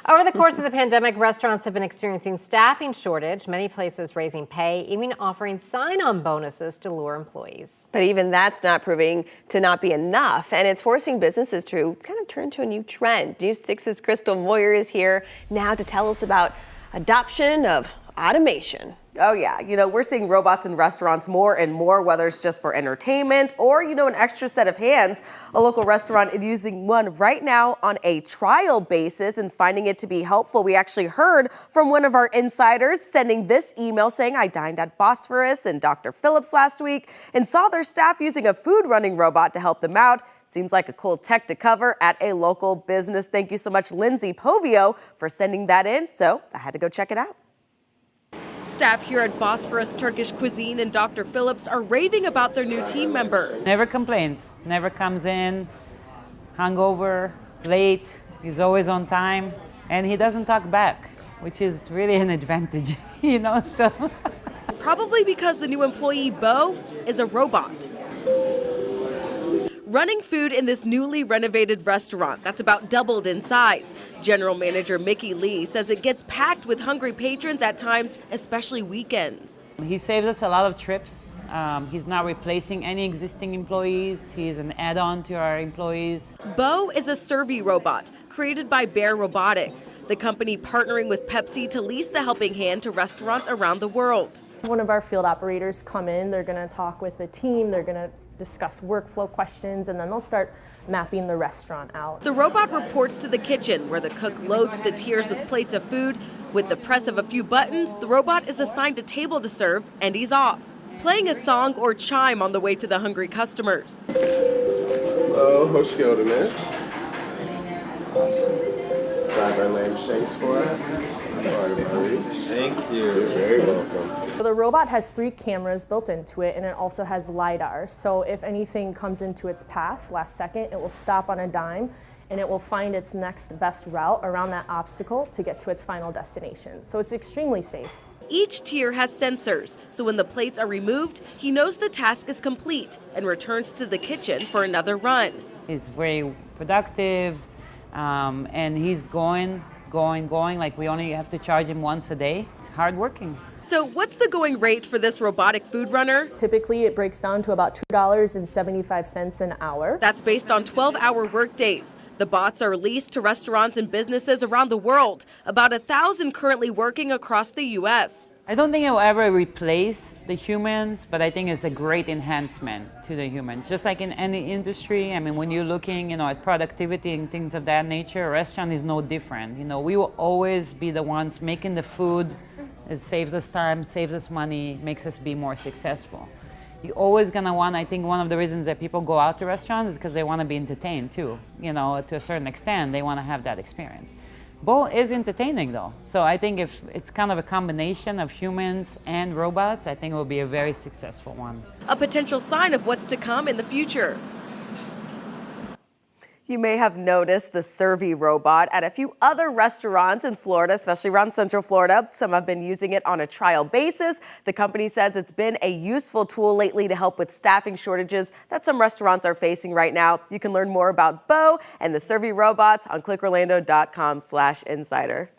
Over the course of the pandemic, restaurants have been experiencing staffing shortage, many places raising pay, even offering sign-on bonuses to lure employees. But even that's not proving to not be enough, and it's forcing businesses to kind of turn to a new trend. News 6's Crystal Moyer is here now to tell us about adoption of automation. Oh yeah, we're seeing robots in restaurants more and more, whether it's just for entertainment or, an extra set of hands. A local restaurant is using one right now on a trial basis and finding it to be helpful. We actually heard from one of our insiders sending this email saying, I dined at Bosphorous and Dr. Phillips last week and saw their staff using a food running robot to help them out. Seems like a cool tech to cover at a local business. Thank you so much, Lindsay Povio, for sending that in. So I had to go check it out. Staff here at Bosphorous Turkish Cuisine and Dr. Phillips are raving about their new team member. Never complains, never comes in hungover, late, he's always on time, and he doesn't talk back, which is really an advantage, so. Probably because the new employee, Bo, is a robot. Running food in this newly renovated restaurant that's about doubled in size. General Manager Mickey Lee says it gets packed with hungry patrons at times, especially weekends. He saves us a lot of trips. He's not replacing any existing employees. He's an add-on to our employees. Bo is a Servy robot created by Bear Robotics, the company partnering with Pepsi to lease the helping hand to restaurants around the world. One of our field operators come in, they're going to talk with the team, they're going to discuss workflow questions, and then they'll start mapping the restaurant out. The robot reports to the kitchen where the cook loads the tiers with plates of food. With the press of a few buttons, the robot is assigned a table to serve and he's off, playing a song or chime on the way to the hungry customers. Hello, hoş geldiniz. Awesome. Grab our lamb shanks for us. Thank you. You're very welcome. So the robot has 3 cameras built into it, and it also has LiDAR. So if anything comes into its path last second, it will stop on a dime and it will find its next best route around that obstacle to get to its final destination. So it's extremely safe. Each tier has sensors, so when the plates are removed, he knows the task is complete and returns to the kitchen for another run. He's very productive, and he's going, like we only have to charge him once a day. Hardworking. So what's the going rate for this robotic food runner? Typically, it breaks down to about $2.75 an hour. That's based on 12-hour workdays. The bots are leased to restaurants and businesses around the world, about 1,000 currently working across the U.S. I don't think it will ever replace the humans, but I think it's a great enhancement to the humans. Just like in any industry, I mean, when you're looking, at productivity and things of that nature, a restaurant is no different. We will always be the ones making the food. It saves us time, saves us money, makes us be more successful. You're always gonna want, I think one of the reasons that people go out to restaurants is because they wanna be entertained too. To a certain extent, they wanna have that experience. Bo is entertaining though. So I think if it's kind of a combination of humans and robots, I think it will be a very successful one. A potential sign of what's to come in the future. You may have noticed the Servy robot at a few other restaurants in Florida, especially around Central Florida. Some have been using it on a trial basis. The company says it's been a useful tool lately to help with staffing shortages that some restaurants are facing right now. You can learn more about Bo and the Servy robots on clickorlando.com/insider.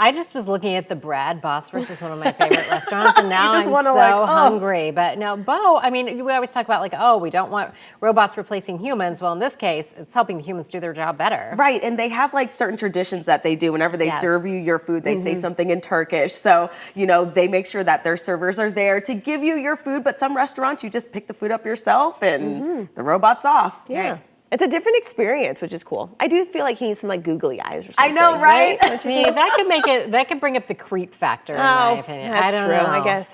I just was looking at the bread. Bosphorous is one of my favorite restaurants, and now I'm so hungry. But no, Bo, I mean, we always talk about we don't want robots replacing humans. Well, in this case, it's helping the humans do their job better. Right, and they have certain traditions that they do. Whenever they serve you your food, they say something in Turkish. So, they make sure that their servers are there to give you your food. But some restaurants, you just pick the food up yourself and the robot's off. Yeah. Right. It's a different experience, which is cool. I do feel like he needs some googly eyes or something. I know, right? That could bring up the creep factor, in my opinion. That's I don't true. know. I guess.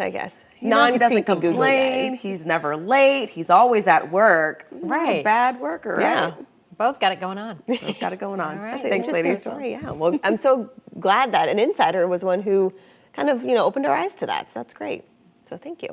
He doesn't complain. He's never late. He's always at work. Right. Bad worker, yeah. right? Bo's got it going on. Bo's got it going on. All right. Thanks, ladies. Story, yeah. Well, I'm so glad that an insider was one who kind of, opened our eyes to that. So that's great. So thank you.